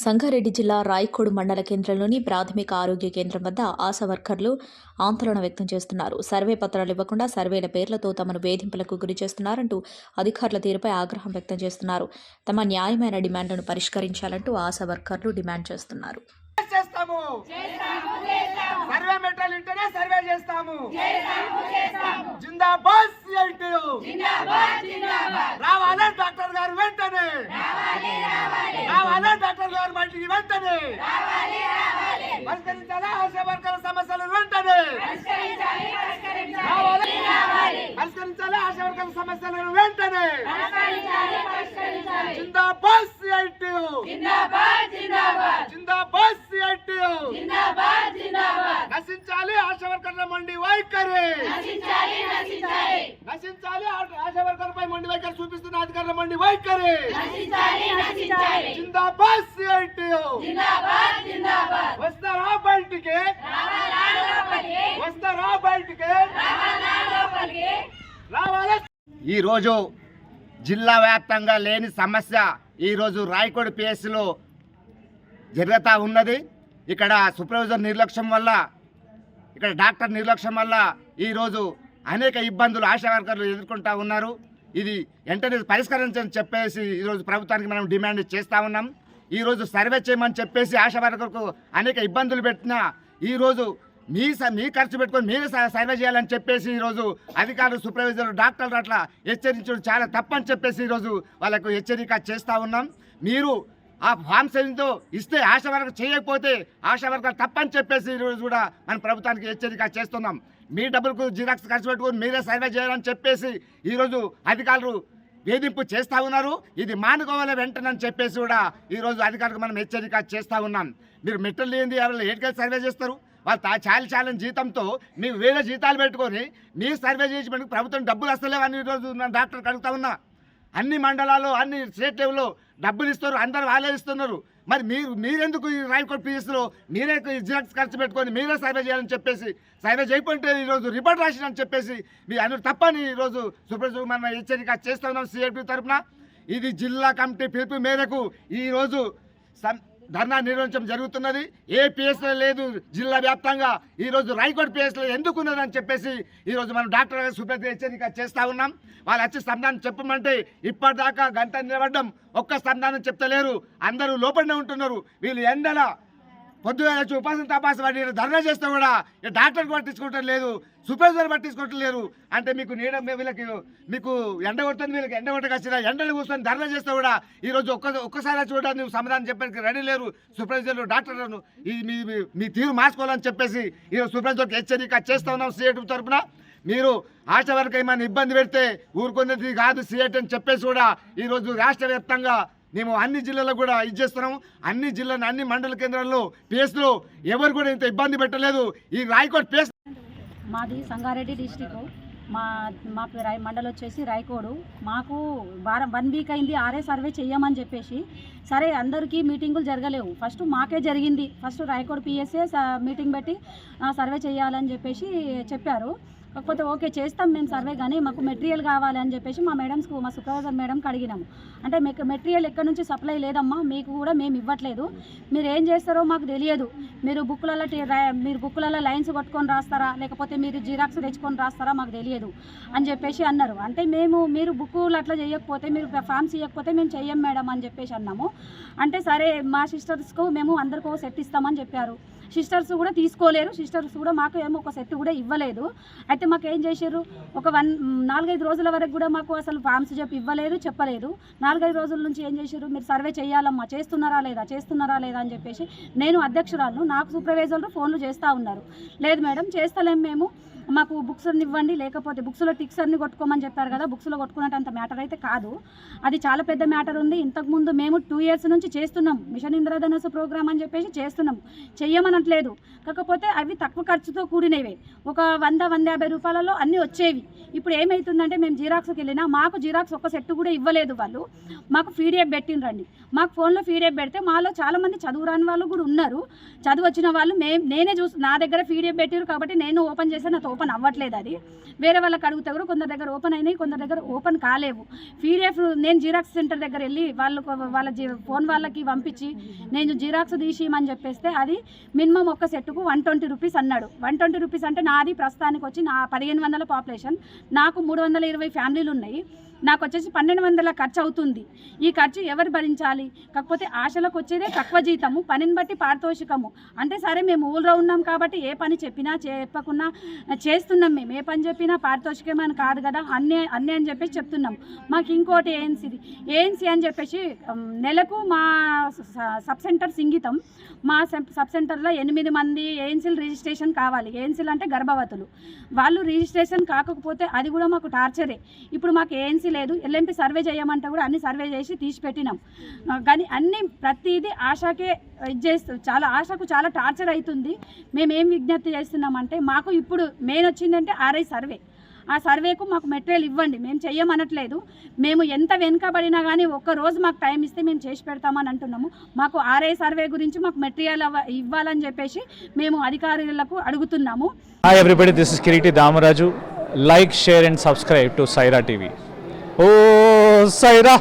సంగారెడ్డి జిల్లా రాయకోడు మండల కేంద్రంలోని ప్రాథమిక ఆరోగ్య కేంద్రం వద్ద ఆశా వర్కర్లు ఆందోళన వ్యక్తం చేస్తున్నారు. సర్వే పత్రాలు ఇవ్వకుండా సర్వేల పేర్లతో తమను వేధింపులకు గురి చేస్తున్నారంటూ అధికారుల తీరుపై ఆగ్రహం వ్యక్తం చేస్తున్నారు. తమ న్యాయమైన డిమాండ్లను పరిష్కరించాలంటూ ఆశా వర్కర్లు డిమాండ్ చేస్తున్నారు. సర్వే మెటీరియల్ ఇంటనే సర్వే చేస్తాము. జిందాబాద్ సిఐటియు రావాలి డాక్టర్ గారు వెంటనే రావాలి డాక్టర్ గారు మళ్ళీ వెంటనే పరిష్కరించాలి ఆశా వర్కర్ల సమస్యలు వెంటనే పరిష్కరించాలి ఆశా వర్కర్ల సమస్యలను వెంటనే జిందాబాద్ సిఐటియు జిందాబాద్ సిఐటియు నశించాలి ఆశా వర్కర్ల మండి వైఖరి నశించాలి ఆశా వర్కర్లపై మండి వైఖరి చూపిస్తున్న అధికారుల మండి వైఖరి జిందాబాద్ సిఐటియు వస్తారా బయటికి వస్తారా బయటికి రావాలి. ఈరోజు జిల్లా వ్యాప్తంగా లేని సమస్య ఈరోజు రాయకోడు పిఎస్సిలో జరుగుతూ ఉన్నది. ఇక్కడ సూపర్వైజర్ నిర్లక్ష్యం వల్ల, ఇక్కడ డాక్టర్ నిర్లక్ష్యం వల్ల ఈరోజు అనేక ఇబ్బందులు ఆశా వర్కర్లు ఎదుర్కొంటూ ఉన్నారు. ఇది వెంటనే పరిష్కరించని చెప్పేసి ఈరోజు ప్రభుత్వానికి మనం డిమాండ్ చేస్తూ ఉన్నాం. ఈరోజు సర్వే చేయమని చెప్పేసి ఆశా వర్కర్కు అనేక ఇబ్బందులు పెట్టినా ఈరోజు మీ ఖర్చు పెట్టుకొని మీరే సర్వే చేయాలని చెప్పేసి ఈరోజు అధికారులు, సూపర్వైజర్లు, డాక్టర్లు అట్లా హెచ్చరించడం చాలా తప్పని చెప్పేసి ఈరోజు వాళ్ళకు హెచ్చరిక చేస్తూ ఉన్నాం. మీరు ఆ ఫామ్ సైన్తో ఇస్తే ఆశా వర్కర్ చేయకపోతే ఆశా వర్కర్ తప్పని చెప్పేసి ఈరోజు కూడా మన ప్రభుత్వానికి హెచ్చరిక చేస్తున్నాం. మీ డబ్బులకు జిరాక్స్ ఖర్చు పెట్టుకొని మీరే సర్వే చేయాలని చెప్పేసి ఈరోజు అధికారులు వేధింపు చేస్తూ ఉన్నారు. ఇది మానుకోవాలి వెంటనని చెప్పేసి కూడా ఈరోజు అధికారులకు మనం హెచ్చరిక చేస్తూ ఉన్నాం. మీరు మెట్టలు లేని ఎవరు ఏటికెళ్ళి సర్వే చేస్తారు? వాళ్ళు చాలా జీతంతో మీరు వేరే జీతాలు పెట్టుకొని మీరు సర్వే చేసి ప్రభుత్వం డబ్బులు వస్తలేవని ఈరోజు నేను డాక్టర్కి అడుగుతా ఉన్నా. అన్ని మండలాలు, అన్ని స్టేట్ లెవెల్లో డబ్బులు ఇస్తారు, అందరు వాళ్ళే ఇస్తున్నారు. మరి మీరెందుకు ఈ రాయకోడ్ పిఎస్లో మీరే జిరాక్స్ ఖర్చు పెట్టుకొని మీరే సర్వే చేయాలని చెప్పేసి సర్వే చేయకుంటే ఈరోజు రిపోర్ట్ రాసినని చెప్పేసి మీ అందరూ తప్పని ఈరోజు సూపర్వైజర్ మనం హెచ్చరిక చేస్తూ ఉన్నాం సిఐటి తరఫున. ఇది జిల్లా కమిటీ పిలుపు మేరకు ఈరోజు ధర్నా నిర్వహించడం జరుగుతున్నది. ఏ పిఎస్లో లేదు జిల్లా వ్యాప్తంగా, ఈరోజు రాయకోడ్ పిఎస్లో ఎందుకు ఉన్నదని చెప్పేసి ఈరోజు మనం డాక్టర్ గారు సూపర్వైజర్ హెచ్చరిక చేస్తూ ఉన్నాం. వాళ్ళు వచ్చి సంధానం చెప్పమంటే ఇప్పటిదాకా గంట నిలబడ్డం, ఒక్క సంధానం చెప్తలేరు. అందరూ లోపలనే ఉంటున్నారు. వీళ్ళు ఎండల పొద్దుగా వచ్చి ఉపాసన తపాసం పడి ధర్నా చేస్తే కూడా డాక్టర్ పట్టించుకోవటం లేదు, సూపర్వైజర్ పట్టించుకోవటం లేదు. అంటే మీకు వీళ్ళకి మీకు ఎండ కొడుతుంది, వీళ్ళకి ఎండ కొట్టకొచ్చిన ఎండలు కూర్చొని ధర్నా చేస్తే కూడా ఈరోజు ఒక్కసారి చూడ నువ్వు సమాధానం చెప్పడానికి రెడీ లేరు సూపర్వైజర్లు, డాక్టర్లను. ఇది మీ తీరు మార్చుకోవాలని చెప్పేసి ఈరోజు సూపర్వైజర్కి హెచ్చరిక చేస్తూ ఉన్నాం సిఐటి తరఫున. మీరు ఆశా వరకు ఏమైనా ఇబ్బంది పెడితే ఊరుకునేది కాదు సిఐటి అని చెప్పేసి కూడా ఈరోజు రాష్ట్ర వ్యాప్తంగా మేము అన్ని జిల్లాలో కూడా ఇచ్చేస్తున్నాము. అన్ని జిల్లాలు, అన్ని మండల కేంద్రాల్లో పిఎస్లో ఎవరు కూడా ఇంత ఇబ్బంది పెట్టలేదు. ఈ రాయకోడ్ పిఎస్ మాది సంగారెడ్డి డిస్టిక్. మా మండలం వచ్చేసి రాయకోడు. మాకు 1 వీక్ అయింది ఆర్ఏ సర్వే చెయ్యమని చెప్పేసి. సరే, అందరికీ మీటింగులు జరగలేవు. ఫస్ట్ మాకే జరిగింది. ఫస్ట్ రాయకోడు పిఎస్ఏ మీటింగ్ పెట్టి సర్వే చేయాలని చెప్పేసి చెప్పారు. కాకపోతే ఓకే చేస్తాం మేము సర్వే, కానీ మాకు మెటీరియల్ కావాలి అని చెప్పేసి మా మేడమ్స్కు, మా సూపర్వైజర్ మేడంకి అడిగినాము. అంటే మీకు మెటీరియల్ ఎక్కడి నుంచి సప్లై లేదమ్మా, మీకు కూడా మేము ఇవ్వట్లేదు, మీరు ఏం చేస్తారో మాకు తెలియదు, మీరు బుక్కులలో లైన్స్ కొట్టుకొని రాస్తారా లేకపోతే మీరు జిరాక్స్ తెచ్చుకొని రాస్తారా మాకు తెలియదు అని చెప్పేసి అన్నారు. అంటే మీరు బుక్కులు అట్లా చేయకపోతే, మీరు ఫామ్స్ ఇవ్వకపోతే మేము చెయ్యం మేడం అని చెప్పేసి అన్నాము. అంటే సరే, మా సిస్టర్స్కు మేము అందరికీ సెట్ ఇస్తామని చెప్పారు. సిస్టర్స్ కూడా తీసుకోలేరు. సిస్టర్స్ కూడా మాకు ఏమో ఒక సెట్ కూడా ఇవ్వలేదు. అయితే మాకు ఏం చేశారు, ఒక 4-5 రోజుల వరకు కూడా మాకు అసలు ఫామ్స్ ఇవ్వలేదు, చెప్పలేదు. 4-5 రోజుల నుంచి ఏం చేశారు, మీరు సర్వే చేయాలమ్మా, చేస్తున్నారా లేదా అని చెప్పేసి నేను అధ్యక్షురాలను, నాకు సూపర్వైజర్లు ఫోన్లు చేస్తూ ఉన్నారు. లేదు మేడం చేస్తలేం మేము, మాకు బుక్స్ అన్ని ఇవ్వండి, లేకపోతే బుక్స్లో టిక్స్ అన్ని కొట్టుకోమని చెప్పారు కదా. బుక్స్లో కొట్టుకున్నట్టు మ్యాటర్ అయితే కాదు, అది చాలా పెద్ద మ్యాటర్ ఉంది. ఇంతకుముందు మేము 2 years నుంచి చేస్తున్నాం, మిషన్ ఇంద్రధనుస్సు ప్రోగ్రామ్ అని చెప్పేసి చేస్తున్నాం, చెయ్యమనట్లేదు. కాకపోతే అవి తక్కువ ఖర్చుతో కూడినవే, ఒక 100-150 రూపాయలలో అన్నీ వచ్చేవి. ఇప్పుడు ఏమవుతుందంటే మేము జిరాక్స్కి వెళ్ళినా మాకు జిరాక్స్ ఒక్క సెట్ కూడా ఇవ్వలేదు వాళ్ళు. మాకు పీడిఎఫ్ పెట్టిండ్రండి, మాకు ఫోన్లో పీడిఎఫ్ పెడితే మాలో చాలామంది చదువు రాని వాళ్ళు కూడా ఉన్నారు. చదువు వచ్చిన వాళ్ళు నేనే నా దగ్గర పీడిఎఫ్ పెట్టారు కాబట్టి నేను ఓపెన్ చేస్తే నాతో ఓపెన్ అవ్వట్లేదు. అది వేరే వాళ్ళకి అడిగితే కూడా కొందరి దగ్గర ఓపెన్ అయినాయి, కొందరి దగ్గర ఓపెన్ కాలేవు. పీడిఎఫ్ నేను జిరాక్స్ సెంటర్ దగ్గర వెళ్ళి వాళ్ళ ఫోన్ వాళ్ళకి పంపించి నేను జిరాక్స్ తీసిమని చెప్పేస్తే అది మినిమం ఒక సెట్కు 120 రూపీస్ అన్నాడు. 120 రూపీస్ అంటే నాది ప్రస్తుతానికి వచ్చి నా 1500 పాపులేషన్, నాకు 320 ఫ్యామిలీలు ఉన్నాయి. నాకు వచ్చేసి 1200 ఖర్చు అవుతుంది. ఈ ఖర్చు ఎవరు భరించాలి? కాకపోతే ఆశలకు వచ్చేదే తక్కువ జీతము, పనిని బట్టి పారితోషికము. అంటే సరే మేము ఊళ్ళో ఉన్నాం కాబట్టి ఏ పని చెప్పినా చెప్పకున్నా చేస్తున్నాం. మేము ఏ పని చెప్పినా పారితోషికం అని కాదు కదా, అన్నీ అని చెప్పేసి చెప్తున్నాం. మాకు ఇంకోటి ఏఎన్సీ అని చెప్పేసి నెలకు మా సబ్ సెంటర్ సింగితం, మా సబ్ సెంటర్లో 8 మంది ఏఎన్సీలు రిజిస్ట్రేషన్ కావాలి. ఏఎన్సీలు అంటే గర్భవతులు. వాళ్ళు రిజిస్ట్రేషన్ కాకపోతే అది కూడా మాకు టార్చరే. ఇప్పుడు మాకు ఏఎన్సీ లేదు, ఎల్ఎంపీ సర్వే చేయమంటే కూడా అన్ని సర్వే చేసి తీసి పెట్టినాం. కానీ అన్ని ప్రతిదీ ఆశకే చేస్తూ ఆశకు చాలా టార్చర్ అవుతుంది. మేమేం విజ్ఞప్తి చేస్తున్నామంటే మాకు ఇప్పుడు మెయిన్ వచ్చిందంటే ఆర్ఐ సర్వే. ఆ సర్వేకు మాకు మెటీరియల్ ఇవ్వండి. మేము చెయ్యమనట్లేదు, మేము ఎంత వెనుకబడినా కానీ ఒక్కరోజు మాకు టైం ఇస్తే మేము చేసి పెడతామని అంటున్నాము. మాకు ఆర్ఐ సర్వే గురించి మాకు మెటీరియల్ ఇవ్వాలని చెప్పేసి మేము అధికారులకు అడుగుతున్నాము. Hi everybody, this is Kiriti Damaraju. Like, share and subscribe to Saira TV. Oh, Saira!